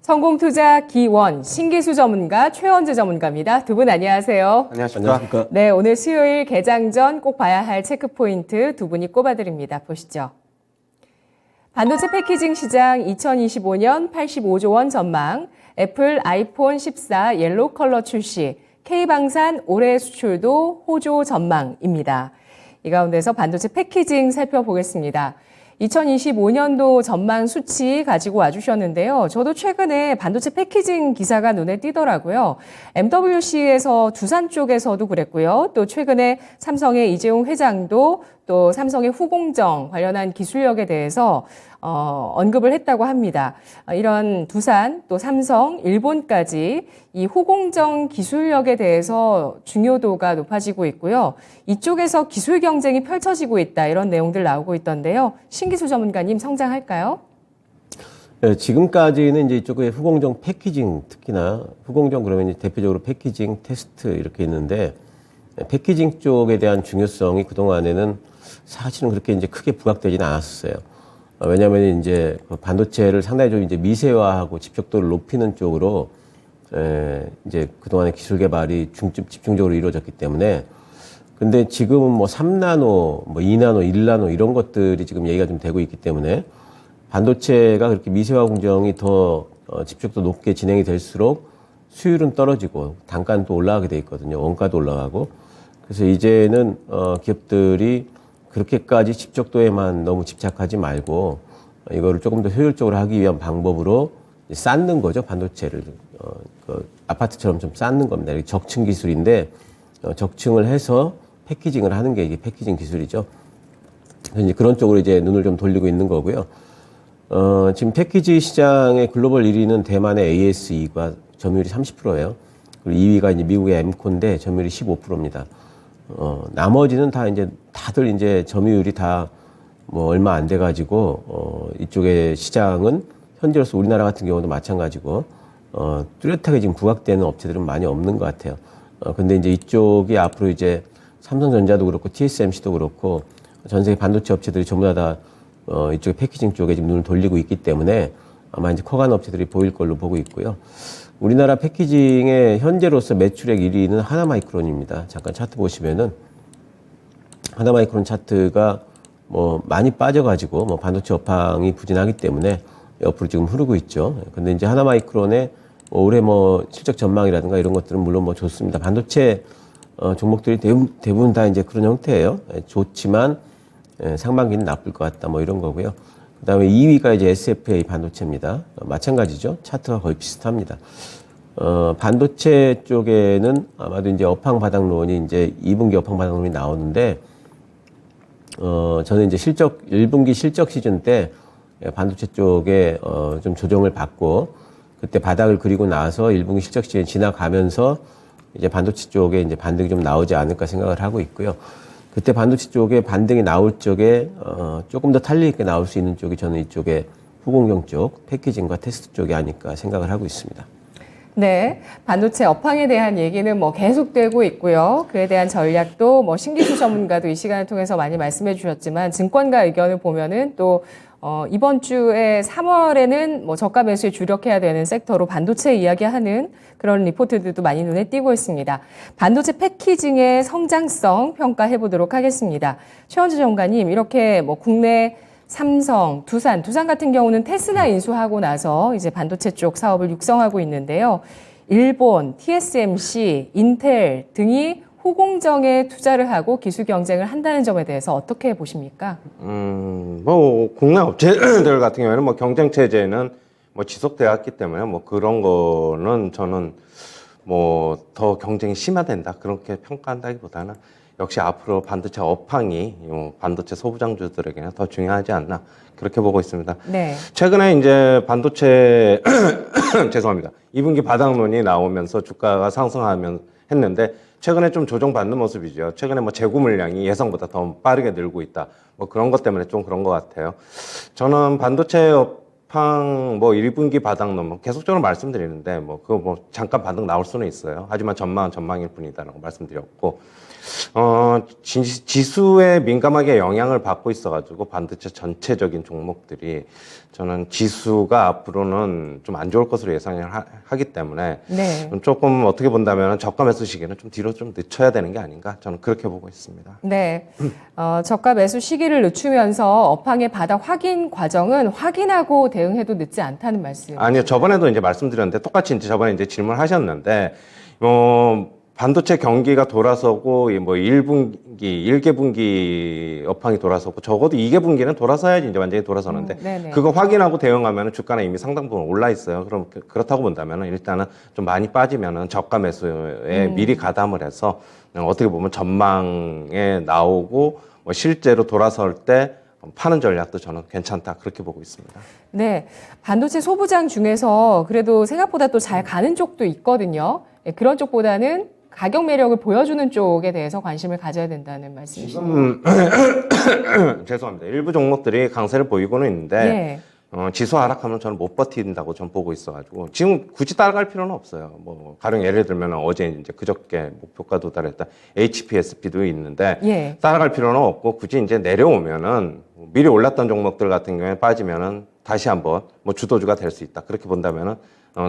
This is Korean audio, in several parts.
성공투자 기원, 신기수 전문가, 최원주 전문가입니다. 두 분 안녕하세요. 안녕하십니까. 네, 오늘 수요일 개장 전 꼭 봐야 할 체크포인트 두 분이 꼽아드립니다. 보시죠. 반도체 패키징 시장 2025년 85조 원 전망, 애플 아이폰 14 옐로우 컬러 출시, K방산 올해 수출도 호조 전망입니다. 이 가운데서 반도체 패키징 살펴보겠습니다. 2025년도 전망 수치 가지고 와주셨는데요. 저도 최근에 반도체 패키징 기사가 눈에 띄더라고요. MWC에서 두산 쪽에서도 그랬고요. 또 최근에 삼성의 이재용 회장도 또 삼성의 후공정 관련한 기술력에 대해서 언급을 했다고 합니다. 이런 두산, 또 삼성, 일본까지 이 후공정 기술력에 대해서 중요도가 높아지고 있고요. 이쪽에서 기술 경쟁이 펼쳐지고 있다, 이런 내용들 나오고 있던데요. 신기수 전문가님, 성장할까요? 네, 지금까지는 이제 이쪽에 후공정 패키징, 특히나 후공정 그러면 이제 대표적으로 패키징, 테스트 이렇게 있는데, 패키징 쪽에 대한 중요성이 그동안에는 사실은 그렇게 이제 크게 부각되지는 않았었어요. 왜냐하면 이제 반도체를 상당히 좀 이제 미세화하고 집적도를 높이는 쪽으로 이제 그동안의 기술 개발이 집중적으로 이루어졌기 때문에. 근데 지금은 뭐 3나노, 뭐 2나노, 1나노 이런 것들이 지금 얘기가 좀 되고 있기 때문에 반도체가 그렇게 미세화 공정이 더 집적도 높게 진행이 될수록 수율은 떨어지고 단가는 또 올라가게 돼 있거든요. 원가도 올라가고. 그래서 이제는 기업들이 그렇게까지 집적도에만 너무 집착하지 말고 이거를 조금 더 효율적으로 하기 위한 방법으로 쌓는 거죠. 반도체를 아파트처럼 좀 쌓는 겁니다. 이게 적층 기술인데 적층을 해서 패키징을 하는 게 이게 패키징 기술이죠. 그래서 이제 그런 쪽으로 이제 눈을 좀 돌리고 있는 거고요. 지금 패키지 시장의 글로벌 1위는 대만의 ASE가 점유율이 30%예요. 그리고 2위가 이제 미국의 엠코인데 점유율이 15%입니다. 나머지는 다 이제 다들 이제 점유율이 다 뭐 얼마 안 돼가지고 이쪽의 시장은 현재로서 우리나라 같은 경우도 마찬가지고 뚜렷하게 지금 부각되는 업체들은 많이 없는 것 같아요. 근데 이제 이쪽이 앞으로 이제 삼성전자도 그렇고 TSMC도 그렇고 전 세계 반도체 업체들이 전부 다 이쪽에 패키징 쪽에 지금 눈을 돌리고 있기 때문에 아마 이제 커가는 업체들이 보일 걸로 보고 있고요. 우리나라 패키징의 현재로서 매출액 1위는 하나마이크론입니다. 잠깐 차트 보시면은 하나마이크론 차트가 뭐 많이 빠져가지고 뭐 반도체 업황이 부진하기 때문에 옆으로 지금 흐르고 있죠. 근데 이제 하나마이크론의 올해 뭐 실적 전망이라든가 이런 것들은 물론 뭐 좋습니다. 반도체 종목들이 대부분 다 이제 그런 형태예요. 좋지만 상반기는 나쁠 것 같다 뭐 이런 거고요. 그다음에 2위가 이제 SFA 반도체입니다. 마찬가지죠. 차트가 거의 비슷합니다. 반도체 쪽에는 아마도 이제 업황 바닥론이 이제 2분기 업황 바닥론이 나오는데, 저는 이제 1분기 실적 시즌 때 반도체 쪽에 좀 조정을 받고 그때 바닥을 그리고 나서 1분기 실적 시즌 지나가면서 이제 반도체 쪽에 이제 반등이 좀 나오지 않을까 생각을 하고 있고요. 그때 반도체 쪽에 반등이 나올 쪽에 조금 더 탄력 있게 나올 수 있는 쪽이 저는 이쪽에 후공정 쪽, 패키징과 테스트 쪽이 아닐까 생각을 하고 있습니다. 네, 반도체 업황에 대한 얘기는 뭐 계속되고 있고요. 그에 대한 전략도 뭐 신기수 전문가도 이 시간을 통해서 많이 말씀해 주셨지만 증권가 의견을 보면은 또 이번 주에 3월에는 뭐 저가 매수에 주력해야 되는 섹터로 반도체 이야기하는 그런 리포트들도 많이 눈에 띄고 있습니다. 반도체 패키징의 성장성 평가해 보도록 하겠습니다. 최원주 전문가님, 이렇게 뭐 국내 삼성, 두산 같은 경우는 테슬라 인수하고 나서 이제 반도체 쪽 사업을 육성하고 있는데요. 일본, TSMC, 인텔 등이 후공정에 투자를 하고 기술 경쟁을 한다는 점에 대해서 어떻게 보십니까? 뭐 국내 업체들 같은 경우에는 뭐 경쟁 체제는 뭐 지속되어 왔기 때문에 뭐 그런 거는 저는 뭐 더 경쟁이 심화된다 그렇게 평가한다기보다는 역시 앞으로 반도체 업황이 반도체 소부장주들에게는 더 중요하지 않나 그렇게 보고 있습니다. 네. 최근에 이제 반도체 죄송합니다. 2분기 바닥론이 나오면서 주가가 상승하면 했는데 최근에 좀 조정받는 모습이죠. 최근에 뭐 재고 물량이 예상보다 더 빠르게 늘고 있다. 뭐 그런 것 때문에 좀 그런 것 같아요. 저는 반도체 업황 뭐 1분기 바닥론 뭐 계속적으로 말씀드리는데 뭐 그거 뭐 잠깐 반등 나올 수는 있어요. 하지만 전망은 전망일 뿐이다라고 말씀드렸고 지수에 민감하게 영향을 받고 있어가지고 반도체 전체적인 종목들이 저는 지수가 앞으로는 좀 안 좋을 것으로 예상을 하기 때문에 네. 조금 어떻게 본다면 저가 매수 시기는 좀 뒤로 좀 늦춰야 되는 게 아닌가 저는 그렇게 보고 있습니다. 네. 저가 매수 시기를 늦추면서 업황의 바닥 확인 과정은 확인하고 대응해도 늦지 않다는 말씀. 아니요, 저번에도 이제 말씀드렸는데 똑같이 이제 저번에 이제 질문하셨는데 반도체 경기가 돌아서고 뭐 1분기, 1개분기 업황이 돌아서고 적어도 2개분기는 돌아서야지 이제 완전히 돌아서는데 그거 확인하고 대응하면 주가는 이미 상당 부분 올라 있어요. 그럼 그렇다고 본다면 일단은 좀 많이 빠지면은 저가 매수에 미리 가담을 해서 어떻게 보면 전망에 나오고 뭐 실제로 돌아설 때 파는 전략도 저는 괜찮다 그렇게 보고 있습니다. 네. 반도체 소부장 중에서 그래도 생각보다 또 잘 가는 쪽도 있거든요. 네, 그런 쪽보다는 가격 매력을 보여주는 쪽에 대해서 관심을 가져야 된다는 말씀이시죠. 죄송합니다. 일부 종목들이 강세를 보이고는 있는데 네. 지수 하락하면 저는 못 버틴다고 전 보고 있어가지고 지금 굳이 따라갈 필요는 없어요. 뭐 가령 예를 들면 어제 이제 그저께 목표가 도달했다 HPSP도 있는데 따라갈 필요는 없고 굳이 이제 내려오면은 미리 올랐던 종목들 같은 경우에 빠지면은 다시 한번 뭐 주도주가 될 수 있다. 그렇게 본다면은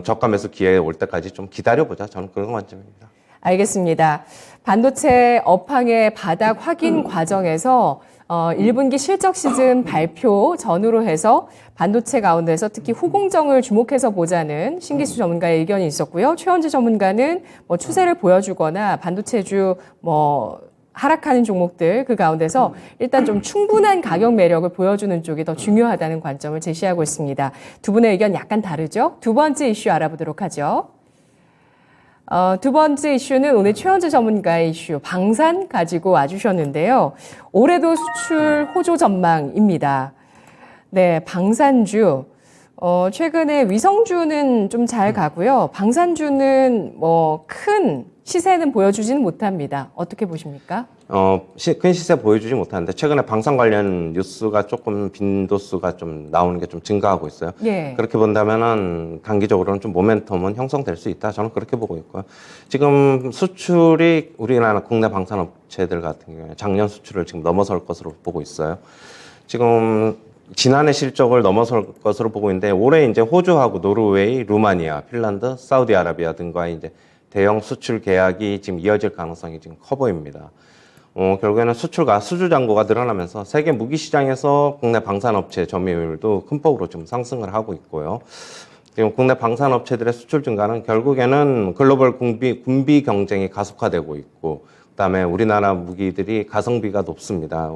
저가 매수 기회 올 때까지 좀 기다려보자. 저는 그런 관점입니다. 알겠습니다. 반도체 업황의 바닥 확인 과정에서 1분기 실적 시즌 발표 전후로 해서 반도체 가운데서 특히 후공정을 주목해서 보자는 신기수 전문가의 의견이 있었고요. 최원재 전문가는 뭐 추세를 보여주거나 반도체주 뭐 하락하는 종목들 그 가운데서 일단 좀 충분한 가격 매력을 보여주는 쪽이 더 중요하다는 관점을 제시하고 있습니다. 두 분의 의견 약간 다르죠? 두 번째 이슈 알아보도록 하죠. 두 번째 이슈는 오늘 최원재 전문가의 이슈, 방산 가지고 와주셨는데요. 올해도 수출 호조 전망입니다. 네, 방산주. 최근에 위성주는 좀 잘 가고요. 방산주는 뭐 큰 시세는 보여주지는 못합니다. 어떻게 보십니까? 큰 시세 보여주지 못하는데 최근에 방산 관련 뉴스가 조금 빈도수가 좀 나오는 게 좀 증가하고 있어요. 그렇게 본다면은 단기적으로는 좀 모멘텀은 형성될 수 있다. 저는 그렇게 보고 있고요. 지금 수출이 우리나라 국내 방산업체들 같은 경우에 작년 수출을 지금 넘어설 것으로 보고 있어요. 지금 지난해 실적을 넘어설 것으로 보고 있는데 올해 이제 호주하고 노르웨이, 루마니아, 핀란드, 사우디아라비아 등과의 이제 대형 수출 계약이 지금 이어질 가능성이 지금 커 보입니다. 결국에는 수출과 수주 잔고가 늘어나면서 세계 무기 시장에서 국내 방산업체 점유율도 큰 폭으로 좀 상승을 하고 있고요. 지금 국내 방산업체들의 수출 증가는 결국에는 글로벌 군비 경쟁이 가속화되고 있고, 그다음에 우리나라 무기들이 가성비가 높습니다.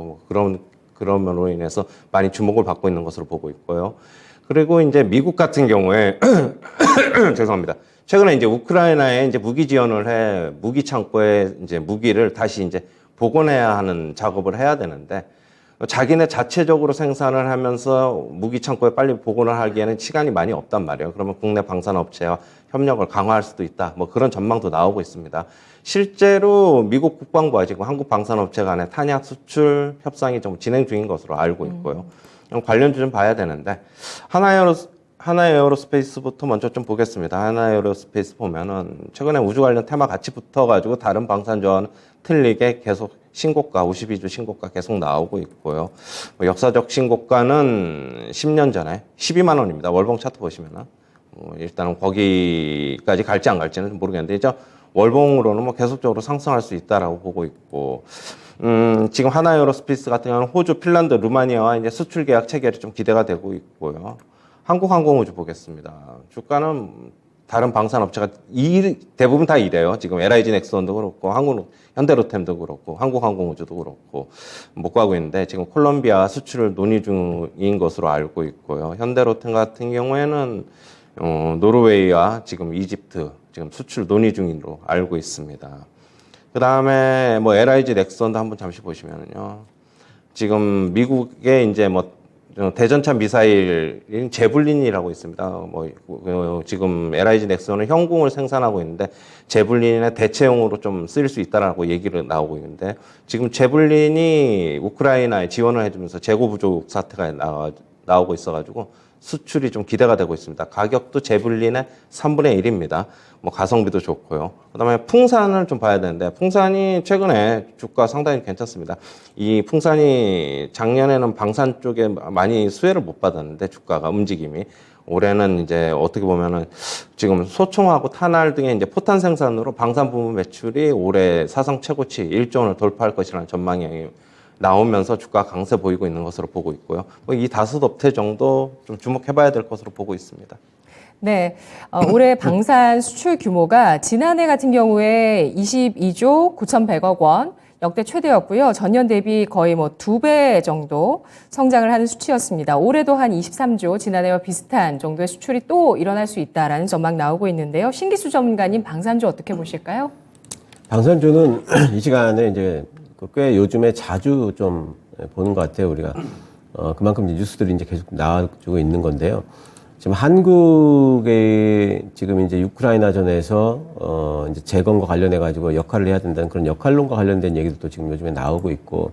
그럼으로 인해서 많이 주목을 받고 있는 것으로 보고 있고요. 그리고 이제 미국 같은 경우에 죄송합니다. 최근에 이제 우크라이나에 이제 무기 지원을 해 무기 창고에 이제 무기를 다시 이제 복원해야 하는 작업을 해야 되는데 자기네 자체적으로 생산을 하면서 무기 창고에 빨리 복원을 하기에는 시간이 많이 없단 말이에요. 그러면 국내 방산업체와 협력을 강화할 수도 있다. 뭐 그런 전망도 나오고 있습니다. 실제로 미국 국방부와 지금 한국 방산업체 간의 탄약 수출 협상이 좀 진행 중인 것으로 알고 있고요. 관련주 좀 봐야 되는데 하나에어로스페이스부터 먼저 좀 보겠습니다. 하나에어로스페이스 보면은 최근에 우주 관련 테마 같이 붙어가지고 다른 방산주와는 틀리게 계속 신고가, 52주 신고가 계속 나오고 있고요. 역사적 신고가는 10년 전에 12만 원입니다. 월봉 차트 보시면은 일단은 거기까지 갈지 안 갈지는 모르겠는데 이제 월봉으로는 뭐 계속적으로 상승할 수 있다라고 보고 있고, 지금 하나에어로스페이스 같은 경우는 호주, 핀란드, 루마니아와 이제 수출 계약 체결이 좀 기대가 되고 있고요. 한국항공우주 보겠습니다. 주가는 다른 방산업체가 대부분 다 이래요. 지금 LIG 넥슨도 그렇고, 현대로템도 그렇고, 한국항공우주도 그렇고, 못 가고 있는데, 지금 콜롬비아 수출을 논의 중인 것으로 알고 있고요. 현대로템 같은 경우에는, 노르웨이와 지금 이집트, 지금 수출 논의 중으로 알고 있습니다. 그 다음에 뭐 LIG 넥슨도 한번 잠시 보시면요. 지금 미국의 이제 뭐 대전차 미사일인 제블린이라고 있습니다. 지금 LIG 넥슨은 형공을 생산하고 있는데 제블린의 대체용으로 좀 쓰일 수 있다라고 얘기를 나오고 있는데 지금 제블린이 우크라이나에 지원을 해주면서 재고 부족 사태가 나오고 있어가지고 수출이 좀 기대가 되고 있습니다. 가격도 제블린의 3분의 1입니다. 뭐 가성비도 좋고요. 그다음에 풍산을 좀 봐야 되는데 풍산이 최근에 주가 상당히 괜찮습니다. 이 풍산이 작년에는 방산 쪽에 많이 수혜를 못 받았는데 주가가 움직임이 올해는 이제 어떻게 보면은 지금 소총하고 탄알 등의 이제 포탄 생산으로 방산 부문 매출이 올해 사상 최고치 1조 원을 돌파할 것이라는 전망이 나오면서 주가 강세 보이고 있는 것으로 보고 있고요. 뭐 이 다섯 업체 정도 좀 주목해봐야 될 것으로 보고 있습니다. 네, 올해 방산 수출 규모가 지난해 같은 경우에 22조 9,100억 원, 역대 최대였고요. 전년 대비 거의 뭐 2배 정도 성장을 하는 수치였습니다. 올해도 한 23조, 지난해와 비슷한 정도의 수출이 또 일어날 수 있다라는 전망 나오고 있는데요. 신기수 전문가님, 방산주 어떻게 보실까요? 방산주는 이 시간에 이제 꽤 요즘에 자주 좀 보는 것 같아요. 우리가 그만큼 이제 뉴스들이 이제 계속 나와주고 있는 건데요. 지금 한국의 지금 이제 우크라이나전에서 이제 재건과 관련해 가지고 역할을 해야 된다는 그런 역할론과 관련된 얘기도 지금 요즘에 나오고 있고,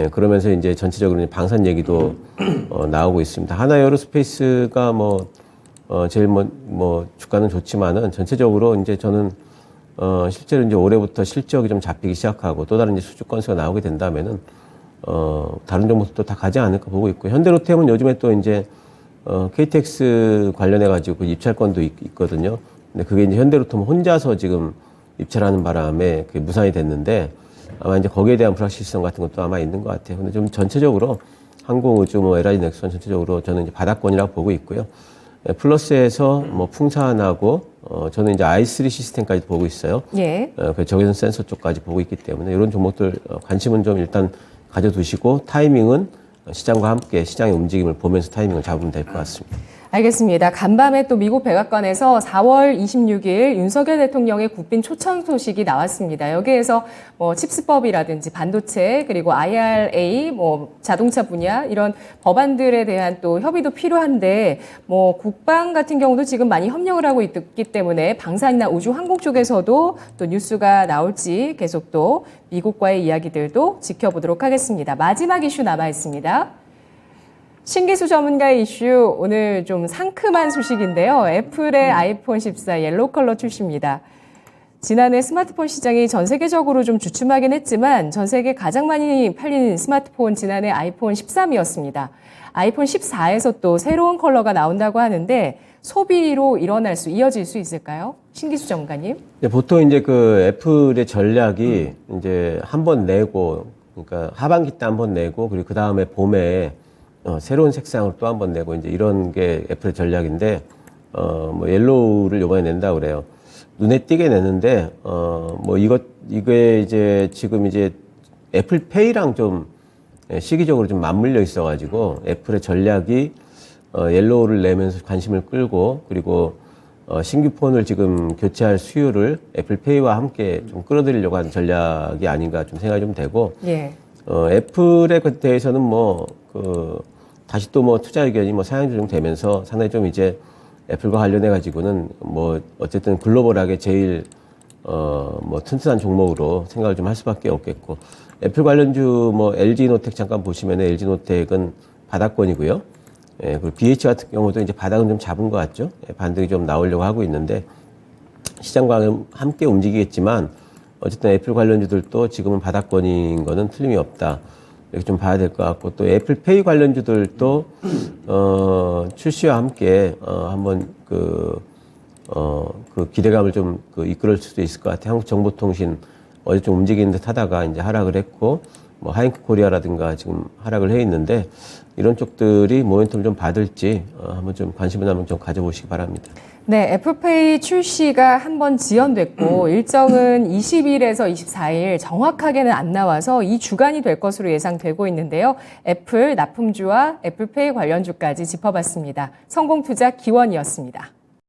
그러면서 이제 전체적으로 이제 방산 얘기도 나오고 있습니다. 하나에어로스페이스가 제일 주가는 좋지만은 전체적으로 이제 저는 실제로 이제 올해부터 실적이 좀 잡히기 시작하고 또 다른 이제 수주 건수가 나오게 된다면은 다른 종목도 다 가지 않을까 보고 있고, 현대로템은 요즘에 또 이제 KTX 관련해가지고 그 입찰권도 있거든요. 근데 그게 이제 현대로템 혼자서 지금 입찰하는 바람에 그게 무산이 됐는데 아마 이제 거기에 대한 불확실성 같은 것도 아마 있는 것 같아요. 근데 좀 전체적으로 항공우주, LIG 넥슨 전체적으로 저는 이제 바닥권이라고 보고 있고요. 플러스에서 풍산하고 저는 이제 i3 시스템까지 보고 있어요. 예. 그 적외선 센서 쪽까지 보고 있기 때문에 이런 종목들 관심은 좀 일단 가져두시고 타이밍은 시장과 함께 시장의 움직임을 보면서 타이밍을 잡으면 될 것 같습니다. 알겠습니다. 간밤에 또 미국 백악관에서 4월 26일 윤석열 대통령의 국빈 초청 소식이 나왔습니다. 여기에서 칩스법이라든지 반도체 그리고 IRA 자동차 분야 이런 법안들에 대한 또 협의도 필요한데 국방 같은 경우도 지금 많이 협력을 하고 있기 때문에 방산이나 우주 항공 쪽에서도 또 뉴스가 나올지 계속 또 미국과의 이야기들도 지켜보도록 하겠습니다. 마지막 이슈 남아 있습니다. 신기수 전문가의 이슈, 오늘 좀 상큼한 소식인데요. 애플의 아이폰 14 옐로우 컬러 출시입니다. 지난해 스마트폰 시장이 전 세계적으로 좀 주춤하긴 했지만 전 세계 가장 많이 팔린 스마트폰 지난해 아이폰 13이었습니다. 아이폰 14에서 또 새로운 컬러가 나온다고 하는데 소비로 이어질 수 있을까요? 신기수 전문가님. 네, 보통 이제 그 애플의 전략이 이제 한 번 내고, 그러니까 하반기 때 한 번 내고, 그리고 그 다음에 봄에 새로운 색상을 또 한 번 내고 이제 이런 게 애플의 전략인데, 옐로우를 요번에 낸다 그래요. 눈에 띄게 내는데, 이게 이제 지금 이제 애플페이랑 좀 시기적으로 좀 맞물려 있어가지고 애플의 전략이 옐로우를 내면서 관심을 끌고, 그리고 신규 폰을 지금 교체할 수요를 애플페이와 함께 좀 끌어들이려고 하는 전략이 아닌가 좀 생각이 좀 되고, 예. 애플에 대해서는 다시 또 투자 의견이 상향 조정되면서 상당히 좀 이제 애플과 관련해가지고는 어쨌든 글로벌하게 제일, 튼튼한 종목으로 생각을 좀 할 수밖에 없겠고, 애플 관련주 LG노텍 잠깐 보시면은 LG노텍은 바닥권이고요. 예, 그리고 BH 같은 경우도 이제 바닥은 좀 잡은 것 같죠. 반등이 좀 나오려고 하고 있는데, 시장과 함께 움직이겠지만, 어쨌든 애플 관련주들도 지금은 바닥권인 거는 틀림이 없다. 이렇게 좀 봐야 될 것 같고, 또 애플페이 관련주들도, 출시와 함께, 한번 그 기대감을 좀 이끌을 수도 있을 것 같아요. 한국정보통신 어제 좀 움직이는 듯 하다가 이제 하락을 했고, 하이잉크 코리아라든가 지금 하락을 해 있는데, 이런 쪽들이 모멘텀을 좀 받을지, 한번 좀 관심을 한번 좀 가져보시기 바랍니다. 네, 애플페이 출시가 한번 지연됐고 일정은 20일에서 24일 정확하게는 안 나와서 이 주간이 될 것으로 예상되고 있는데요. 애플 납품주와 애플페이 관련주까지 짚어봤습니다. 성공투자 기원이었습니다.